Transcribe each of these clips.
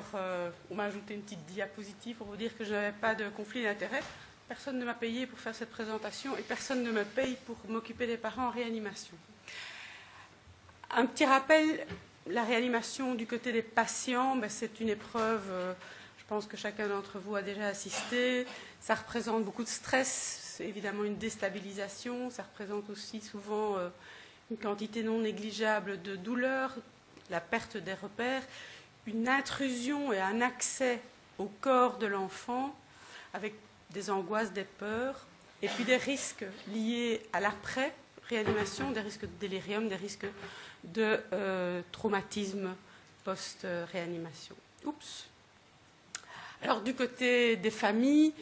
Alors, on m'a ajouté une petite diapositive pour vous dire que je n'avais pas de conflit d'intérêt. Personne ne m'a payé pour faire cette présentation et personne ne me paye pour m'occuper des parents en réanimation. Un petit rappel, la réanimation du côté des patients, c'est une épreuve, je pense que chacun d'entre vous a déjà assisté. Ça représente beaucoup de stress, c'est évidemment une déstabilisation. Ça représente aussi souvent une quantité non négligeable de douleur, la perte des repères, une intrusion et un accès au corps de l'enfant avec des angoisses, des peurs, et puis des risques liés à l'après-réanimation, des risques de délirium, des risques de traumatisme post-réanimation. Oups. Alors, du côté des familles,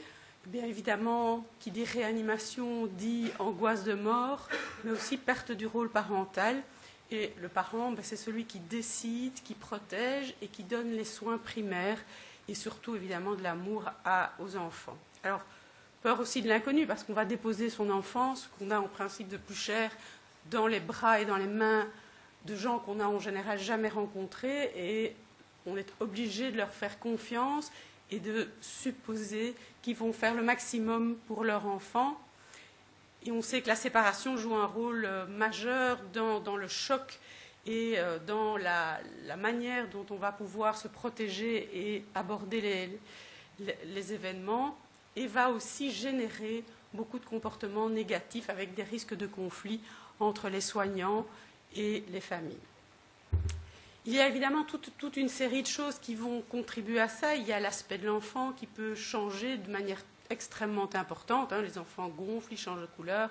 bien évidemment, qui dit réanimation dit angoisse de mort, mais aussi perte du rôle parental. Et le parent, c'est celui qui décide, qui protège et qui donne les soins primaires et surtout, évidemment, de l'amour aux enfants. Alors, peur aussi de l'inconnu, parce qu'on va déposer son enfant, ce qu'on a en principe de plus cher, dans les bras et dans les mains de gens qu'on n'a en général jamais rencontrés, et on est obligé de leur faire confiance et de supposer qu'ils vont faire le maximum pour leur enfant. Et on sait que la séparation joue un rôle majeur dans le choc et dans la manière dont on va pouvoir se protéger et aborder les événements, et va aussi générer beaucoup de comportements négatifs avec des risques de conflit entre les soignants et les familles. Il y a évidemment toute une série de choses qui vont contribuer à ça. Il y a l'aspect de l'enfant qui peut changer de manière extrêmement importante. Les enfants gonflent, ils changent de couleur.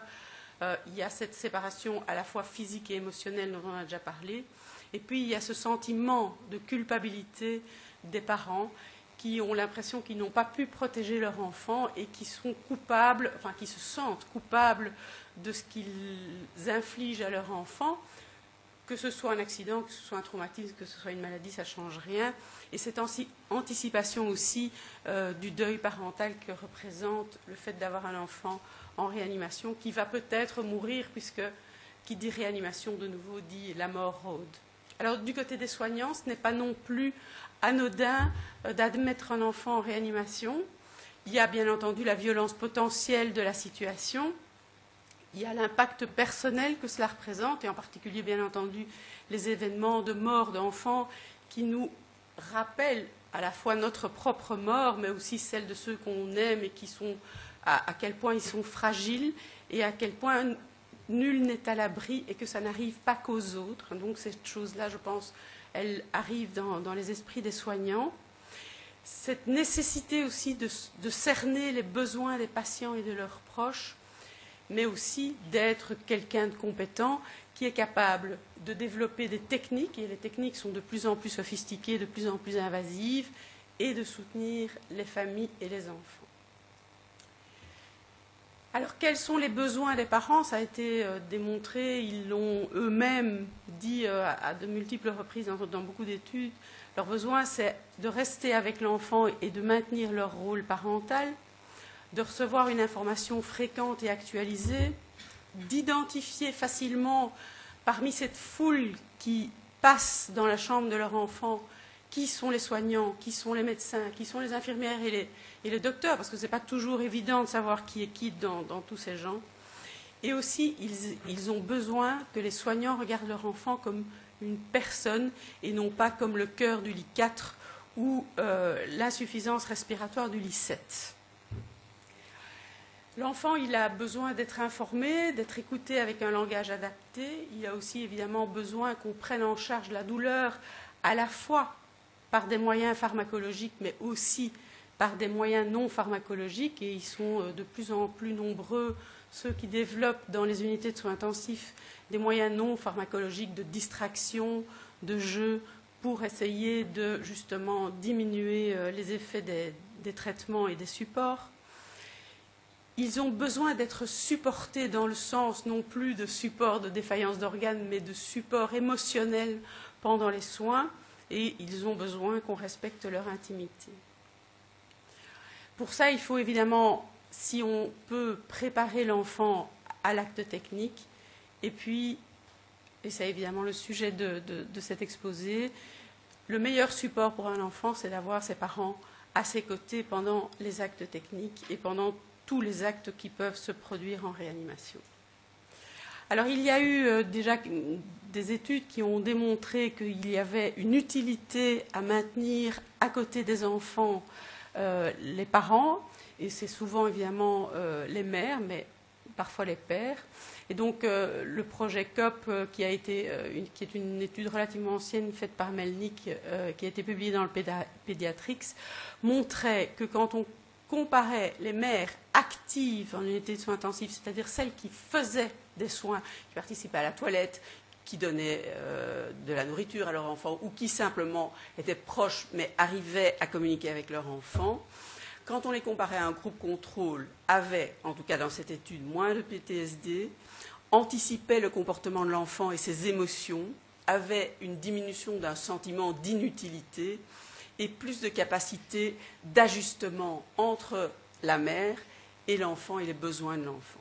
Il y a cette séparation à la fois physique et émotionnelle dont on a déjà parlé. Et puis, il y a ce sentiment de culpabilité des parents qui ont l'impression qu'ils n'ont pas pu protéger leur enfant et qui sont coupables, enfin qui se sentent coupables de ce qu'ils infligent à leur enfant. Que ce soit un accident, que ce soit un traumatisme, que ce soit une maladie, ça ne change rien. Et cette anticipation aussi du deuil parental que représente le fait d'avoir un enfant en réanimation qui va peut-être mourir, puisque qui dit réanimation de nouveau dit la mort rôde. Alors du côté des soignants, ce n'est pas non plus anodin d'admettre un enfant en réanimation. Il y a bien entendu la violence potentielle de la situation. Il y a l'impact personnel que cela représente, et en particulier, bien entendu, les événements de mort d'enfants qui nous rappellent à la fois notre propre mort, mais aussi celle de ceux qu'on aime et qui sont à quel point ils sont fragiles et à quel point nul n'est à l'abri et que ça n'arrive pas qu'aux autres. Donc cette chose-là, je pense, elle arrive dans les esprits des soignants. Cette nécessité aussi de cerner les besoins des patients et de leurs proches, mais aussi d'être quelqu'un de compétent qui est capable de développer des techniques, et les techniques sont de plus en plus sophistiquées, de plus en plus invasives, et de soutenir les familles et les enfants. Alors, quels sont les besoins des parents? Ça a été démontré, ils l'ont eux-mêmes dit à de multiples reprises dans beaucoup d'études. Leur besoin, c'est de rester avec l'enfant et de maintenir leur rôle parental, de recevoir une information fréquente et actualisée, d'identifier facilement parmi cette foule qui passe dans la chambre de leur enfant qui sont les soignants, qui sont les médecins, qui sont les infirmières et les docteurs, parce que ce n'est pas toujours évident de savoir qui est qui dans tous ces gens. Et aussi, ils ont besoin que les soignants regardent leur enfant comme une personne et non pas comme le cœur du lit 4 ou l'insuffisance respiratoire du lit 7. L'enfant, il a besoin d'être informé, d'être écouté avec un langage adapté. Il a aussi évidemment besoin qu'on prenne en charge la douleur à la fois par des moyens pharmacologiques, mais aussi par des moyens non pharmacologiques. Et ils sont de plus en plus nombreux, ceux qui développent dans les unités de soins intensifs des moyens non pharmacologiques de distraction, de jeu, pour essayer de justement diminuer les effets des traitements et des supports. Ils ont besoin d'être supportés dans le sens non plus de support de défaillance d'organes, mais de support émotionnel pendant les soins, et ils ont besoin qu'on respecte leur intimité. Pour ça, il faut évidemment, si on peut, préparer l'enfant à l'acte technique, et puis, et c'est évidemment le sujet de cet exposé, le meilleur support pour un enfant, c'est d'avoir ses parents à ses côtés pendant les actes techniques et pendant tous les actes qui peuvent se produire en réanimation. Alors, il y a eu déjà des études qui ont démontré qu'il y avait une utilité à maintenir à côté des enfants les parents, et c'est souvent évidemment les mères, mais parfois les pères. Et donc, le projet COP, qui est une étude relativement ancienne faite par Melnick, qui a été publiée dans le Pediatrics, montrait que quand on comparait les mères actives en unité de soins intensifs, c'est-à-dire celles qui faisaient des soins, qui participaient à la toilette, qui donnaient de la nourriture à leur enfant ou qui simplement étaient proches mais arrivaient à communiquer avec leur enfant, quand on les comparait à un groupe contrôle, avaient, en tout cas dans cette étude, moins de PTSD, anticipaient le comportement de l'enfant et ses émotions, avaient une diminution d'un sentiment d'inutilité et plus de capacité d'ajustement entre la mère et l'enfant et les besoins de l'enfant.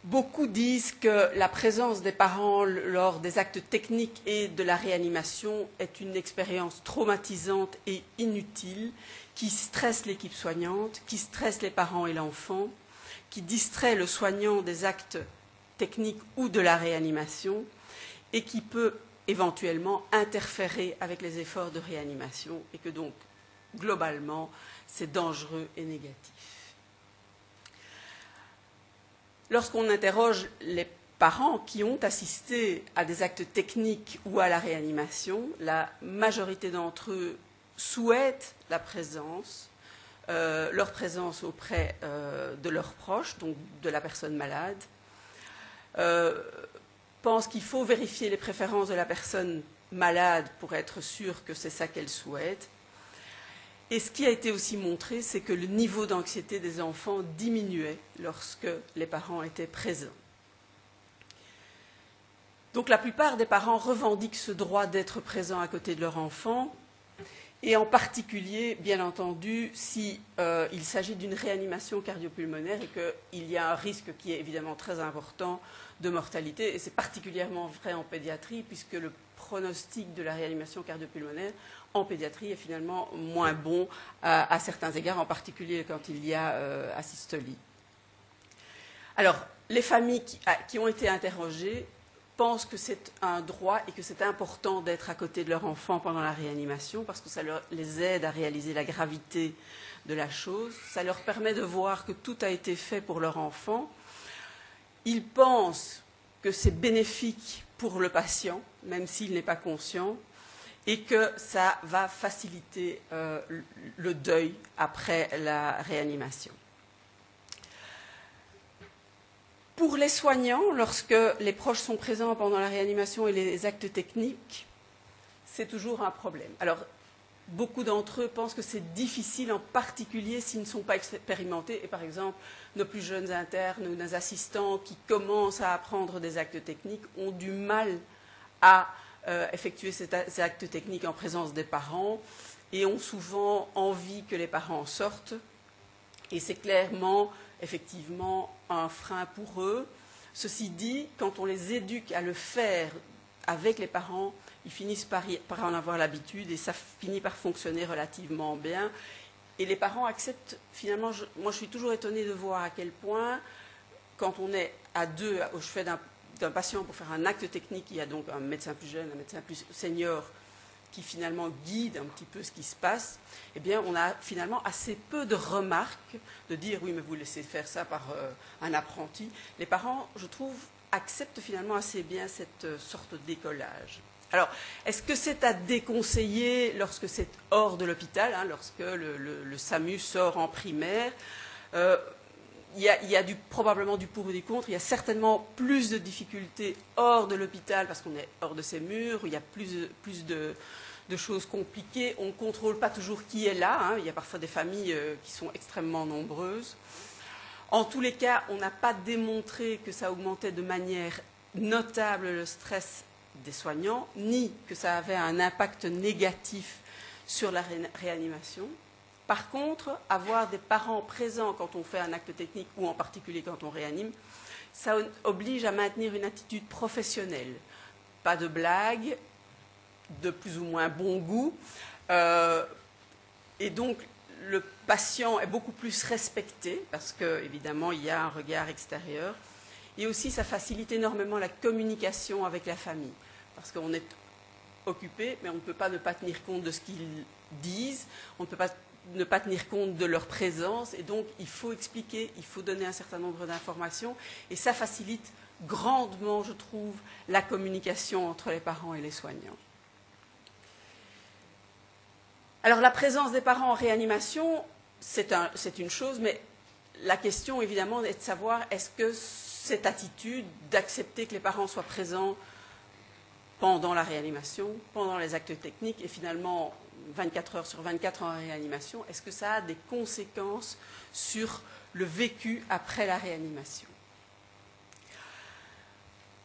Beaucoup disent que la présence des parents lors des actes techniques et de la réanimation est une expérience traumatisante et inutile qui stresse l'équipe soignante, qui stresse les parents et l'enfant, qui distrait le soignant des actes techniques ou de la réanimation et qui peut éventuellement interférer avec les efforts de réanimation et que donc, globalement, c'est dangereux et négatif. Lorsqu'on interroge les parents qui ont assisté à des actes techniques ou à la réanimation, la majorité d'entre eux souhaitent la présence, leur présence auprès de leurs proches, donc de la personne malade, pensent qu'il faut vérifier les préférences de la personne malade pour être sûr que c'est ça qu'elle souhaite. Et ce qui a été aussi montré, c'est que le niveau d'anxiété des enfants diminuait lorsque les parents étaient présents. Donc la plupart des parents revendiquent ce droit d'être présents à côté de leur enfant, et en particulier, bien entendu, s'il s'agit d'une réanimation cardiopulmonaire et qu'il y a un risque qui est évidemment très important de mortalité, et c'est particulièrement vrai en pédiatrie, puisque le pronostic de la réanimation cardiopulmonaire en pédiatrie est finalement moins bon à certains égards, en particulier quand il y a asystolie. Alors, les familles qui ont été interrogées pensent que c'est un droit et que c'est important d'être à côté de leur enfant pendant la réanimation parce que ça les aide à réaliser la gravité de la chose, ça leur permet de voir que tout a été fait pour leur enfant. Ils pensent que c'est bénéfique pour le patient, même s'il n'est pas conscient, et que ça va faciliter le deuil après la réanimation. Pour les soignants, lorsque les proches sont présents pendant la réanimation et les actes techniques, c'est toujours un problème. Alors, beaucoup d'entre eux pensent que c'est difficile, en particulier s'ils ne sont pas expérimentés. Et par exemple, nos plus jeunes internes ou nos assistants qui commencent à apprendre des actes techniques ont du mal à effectuer ces actes techniques en présence des parents et ont souvent envie que les parents en sortent. Et c'est clairement, effectivement, un frein pour eux. Ceci dit, quand on les éduque à le faire avec les parents, ils finissent par en avoir l'habitude et ça finit par fonctionner relativement bien. Et les parents acceptent, finalement, moi je suis toujours étonnée de voir à quel point, quand on est à deux au chevet d'un patient pour faire un acte technique, il y a donc un médecin plus jeune, un médecin plus senior qui finalement guide un petit peu ce qui se passe, eh bien on a finalement assez peu de remarques de dire oui mais vous laissez faire ça par un apprenti. Les parents, je trouve, acceptent finalement assez bien cette sorte d'écolage. Alors, est-ce que c'est à déconseiller lorsque c'est hors de l'hôpital, lorsque le SAMU sort en primaire il y a probablement du pour ou du contre. Il y a certainement plus de difficultés hors de l'hôpital parce qu'on est hors de ses murs. Il y a plus de choses compliquées. On ne contrôle pas toujours qui est là. Il y a parfois des familles qui sont extrêmement nombreuses. En tous les cas, on n'a pas démontré que ça augmentait de manière notable le stress des soignants, ni que ça avait un impact négatif sur la réanimation. Par contre, avoir des parents présents quand on fait un acte technique ou en particulier quand on réanime, ça oblige à maintenir une attitude professionnelle. pas de blagues, de plus ou moins bon goût. Et donc, le patient est beaucoup plus respecté parce qu'évidemment, il y a un regard extérieur. Et aussi, ça facilite énormément la communication avec la famille. Parce qu'on est occupé, mais on ne peut pas ne pas tenir compte de ce qu'ils disent, on ne peut pas ne pas tenir compte de leur présence. Et donc, il faut expliquer, il faut donner un certain nombre d'informations. Et ça facilite grandement, je trouve, la communication entre les parents et les soignants. Alors, la présence des parents en réanimation, c'est une chose, mais la question, évidemment, est de savoir est-ce que cette attitude d'accepter que les parents soient présents pendant la réanimation, pendant les actes techniques, et finalement 24 heures sur 24 en réanimation, est-ce que ça a des conséquences sur le vécu après la réanimation?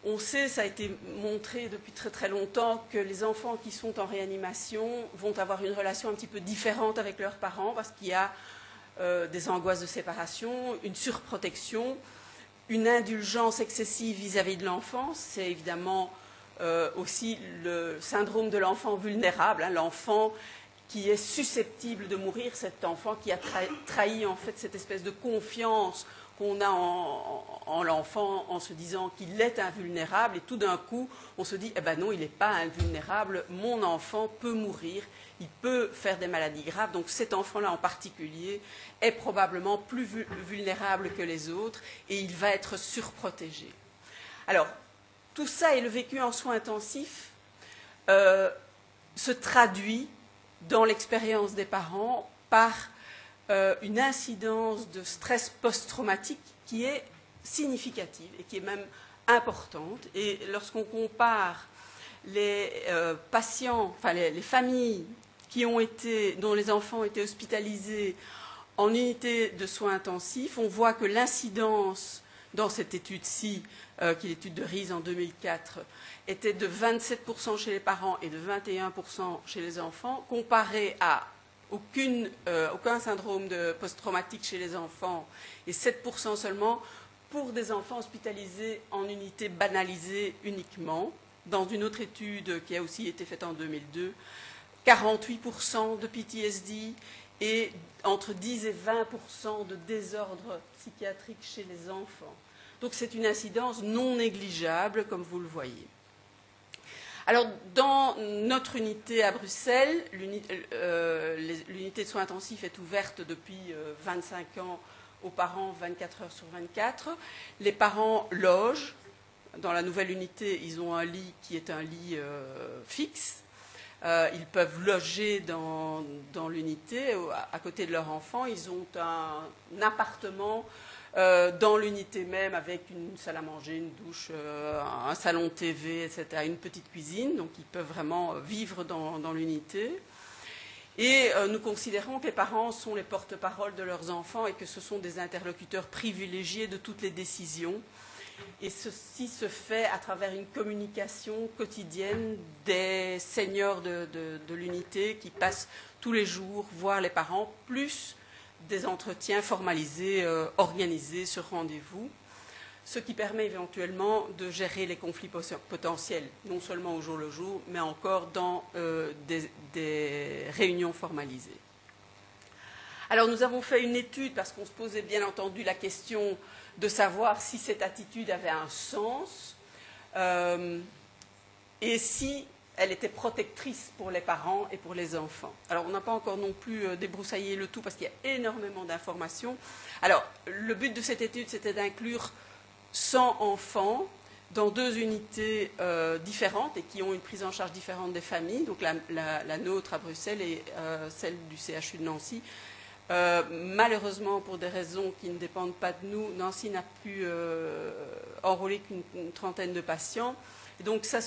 On sait, ça a été montré depuis très très longtemps, que les enfants qui sont en réanimation vont avoir une relation un petit peu différente avec leurs parents parce qu'il y a des angoisses de séparation, une surprotection, une indulgence excessive vis-à-vis de l'enfant. C'est évidemment aussi le syndrome de l'enfant vulnérable, hein, l'enfant qui est susceptible de mourir, cet enfant qui a trahi en fait cette espèce de confiance qu'on a en l'enfant en se disant qu'il est invulnérable, et tout d'un coup on se dit eh ben non, il n'est pas invulnérable, mon enfant peut mourir, il peut faire des maladies graves, donc cet enfant-là en particulier est probablement plus vulnérable que les autres et il va être surprotégé. Alors, tout ça et le vécu en soins intensifs se traduit dans l'expérience des parents par une incidence de stress post-traumatique qui est significative et qui est même importante. Et lorsqu'on compare les patients, enfin les familles dont les enfants ont été hospitalisés en unité de soins intensifs, on voit que l'incidence dans cette étude-ci, qui est l'étude de Rees en 2004, était de 27% chez les parents et de 21% chez les enfants, comparé à aucun syndrome de post-traumatique chez les enfants et 7% seulement pour des enfants hospitalisés en unité banalisée uniquement. Dans une autre étude qui a aussi été faite en 2002, 48% de PTSD et entre 10 et 20% de désordre psychiatrique chez les enfants. Donc c'est une incidence non négligeable, comme vous le voyez. Alors, dans notre unité à Bruxelles, l'unité de soins intensifs est ouverte depuis 25 ans aux parents 24 heures sur 24. Les parents logent. Dans la nouvelle unité, ils ont un lit qui est un lit fixe. Ils peuvent loger dans l'unité à côté de leur enfant. Ils ont un appartement dans l'unité même avec une salle à manger, une douche, un salon TV, etc., une petite cuisine. Donc ils peuvent vraiment vivre dans l'unité. Et nous considérons que les parents sont les porte-parole de leurs enfants et que ce sont des interlocuteurs privilégiés de toutes les décisions. Et ceci se fait à travers une communication quotidienne des seniors de l'unité qui passent tous les jours voir les parents, plus des entretiens formalisés, organisés sur rendez-vous, ce qui permet éventuellement de gérer les conflits potentiels, non seulement au jour le jour, mais encore dans des réunions formalisées. Alors nous avons fait une étude parce qu'on se posait bien entendu la question de savoir si cette attitude avait un sens et si elle était protectrice pour les parents et pour les enfants. Alors on n'a pas encore non plus débroussaillé le tout parce qu'il y a énormément d'informations. Alors le but de cette étude, c'était d'inclure 100 enfants dans 2 unités différentes et qui ont une prise en charge différente des familles, donc la nôtre à Bruxelles et celle du CHU de Nancy. Malheureusement, pour des raisons qui ne dépendent pas de nous, Nancy n'a pu enrôler qu'une trentaine de patients. Et donc ça,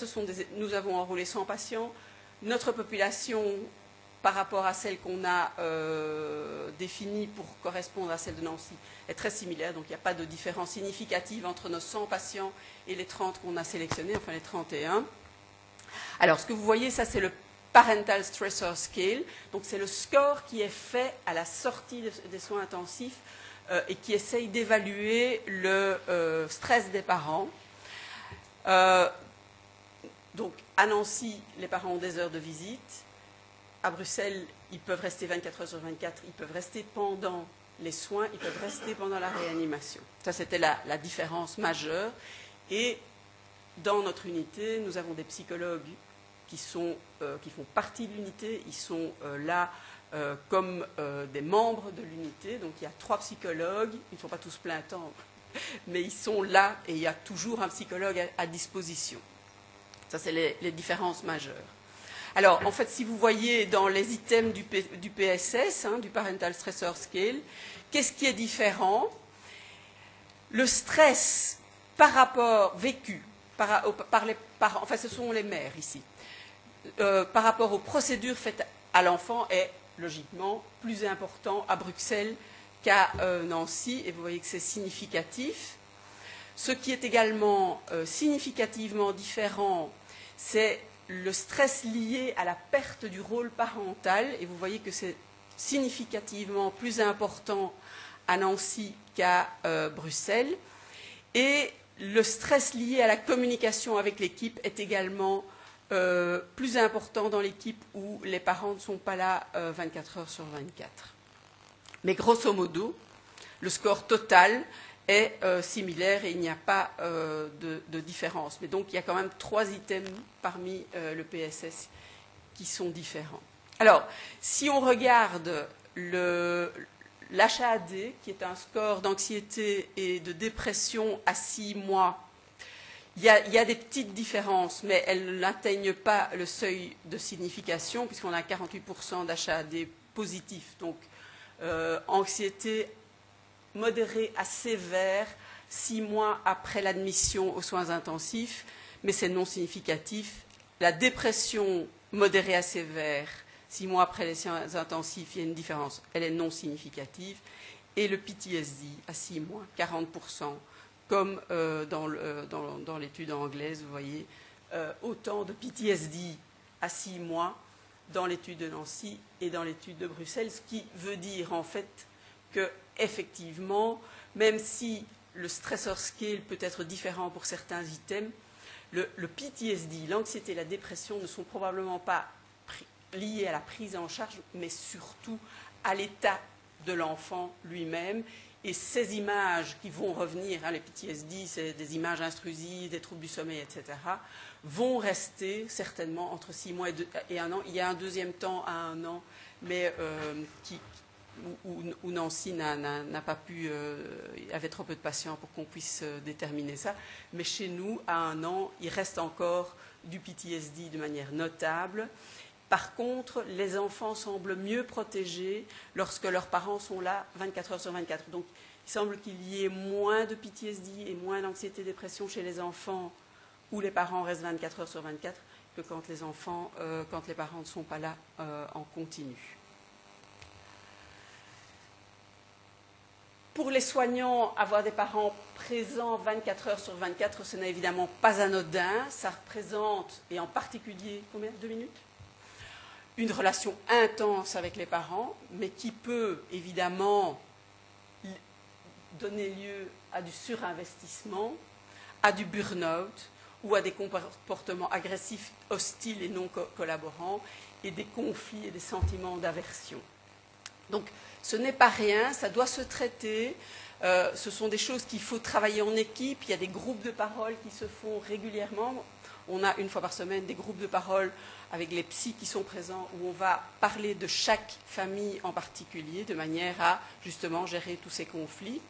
nous avons enrôlé 100 patients. Notre population, par rapport à celle qu'on a définie pour correspondre à celle de Nancy, est très similaire. Donc il n'y a pas de différence significative entre nos 100 patients et les 30 qu'on a sélectionnés, enfin les 31. Alors ce que vous voyez, ça c'est le Parental Stressor Scale. Donc c'est le score qui est fait à la sortie des soins intensifs et qui essaye d'évaluer le stress des parents. Donc, à Nancy, les parents ont des heures de visite. À Bruxelles, ils peuvent rester 24 heures sur 24. Ils peuvent rester pendant les soins. Ils peuvent rester pendant la réanimation. Ça, c'était la différence majeure. Et dans notre unité, nous avons des psychologues qui font partie de l'unité. Ils sont là comme des membres de l'unité. Donc, il y a 3 psychologues. Ils ne sont pas tous plein temps, mais ils sont là et il y a toujours un psychologue à disposition. Ça, c'est les différences majeures. Alors, en fait, si vous voyez dans les items du PSS, du Parental Stressor Scale, qu'est-ce qui est différent? Le stress par rapport vécu par les parents, enfin, ce sont les mères ici, par rapport aux procédures faites à l'enfant est logiquement plus important à Bruxelles qu'à Nancy, et vous voyez que c'est significatif. Ce qui est également significativement différent, c'est le stress lié à la perte du rôle parental, et vous voyez que c'est significativement plus important à Nancy qu'à Bruxelles. Et le stress lié à la communication avec l'équipe est également plus important dans l'équipe où les parents ne sont pas là 24 heures sur 24. Mais grosso modo, le score total est similaire et il n'y a pas de différence. Mais donc, il y a quand même 3 items parmi le PSS qui sont différents. Alors, si on regarde l'HAD, qui est un score d'anxiété et de dépression à 6 mois, il y a des petites différences, mais elles n'atteignent pas le seuil de signification, puisqu'on a 48% d'HAD positif. Donc, anxiété modérée à sévère 6 mois après l'admission aux soins intensifs, mais c'est non significatif. La dépression modérée à sévère 6 mois après les soins intensifs, il y a une différence, elle est non significative. Et le PTSD à 6 mois, 40%, comme dans l'étude anglaise, vous voyez, autant de PTSD à 6 mois dans l'étude de Nancy et dans l'étude de Bruxelles, ce qui veut dire en fait que effectivement, même si le stressor scale peut être différent pour certains items, le PTSD, l'anxiété et la dépression ne sont probablement pas liés à la prise en charge, mais surtout à l'état de l'enfant lui-même. Et ces images qui vont revenir, les PTSD, c'est des images intrusives, des troubles du sommeil, etc., vont rester certainement entre 6 mois et 1 an. Il y a un deuxième temps à 1 an, mais où Nancy n'a pas pu, avait trop peu de patients pour qu'on puisse déterminer ça. Mais chez nous, à 1 an, il reste encore du PTSD de manière notable. Par contre, les enfants semblent mieux protégés lorsque leurs parents sont là 24 heures sur 24. Donc, il semble qu'il y ait moins de PTSD et moins d'anxiété et dépression chez les enfants où les parents restent 24 heures sur 24 que quand les parents ne sont pas là en continu. Pour les soignants, avoir des parents présents 24 heures sur 24, ce n'est évidemment pas anodin. Ça représente, et en particulier, combien? 2 minutes? Une relation intense avec les parents, mais qui peut évidemment donner lieu à du surinvestissement, à du burn-out ou à des comportements agressifs, hostiles et non collaborants, et des conflits et des sentiments d'aversion. Donc, ce n'est pas rien, ça doit se traiter. Ce sont des choses qu'il faut travailler en équipe. Il y a des groupes de parole qui se font régulièrement. On a 1 fois par semaine des groupes de parole avec les psys qui sont présents, où on va parler de chaque famille en particulier, de manière à justement gérer tous ces conflits.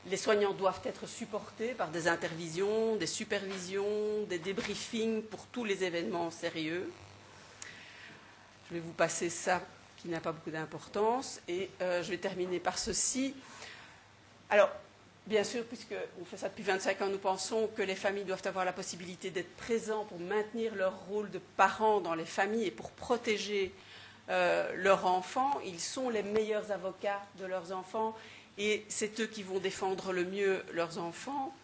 Les soignants doivent être supportés par des intervisions, des supervisions, des débriefings pour tous les événements sérieux. Je vais vous passer ça, qui n'a pas beaucoup d'importance, et je vais terminer par ceci. Alors, bien sûr, puisqu'on fait ça depuis 25 ans, nous pensons que les familles doivent avoir la possibilité d'être présents pour maintenir leur rôle de parents dans les familles et pour protéger leurs enfants. Ils sont les meilleurs avocats de leurs enfants et c'est eux qui vont défendre le mieux leurs enfants,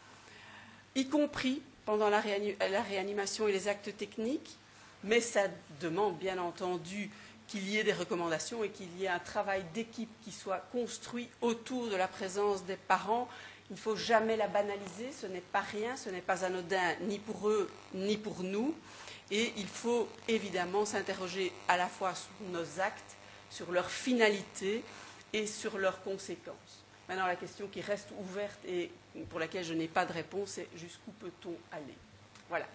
y compris pendant la réanimation et les actes techniques. Mais ça demande bien entendu qu'il y ait des recommandations et qu'il y ait un travail d'équipe qui soit construit autour de la présence des parents. Il ne faut jamais la banaliser, ce n'est pas rien, ce n'est pas anodin ni pour eux ni pour nous. Et il faut évidemment s'interroger à la fois sur nos actes, sur leur finalité et sur leurs conséquences. Maintenant, la question qui reste ouverte et pour laquelle je n'ai pas de réponse, c'est jusqu'où peut-on aller? Voilà.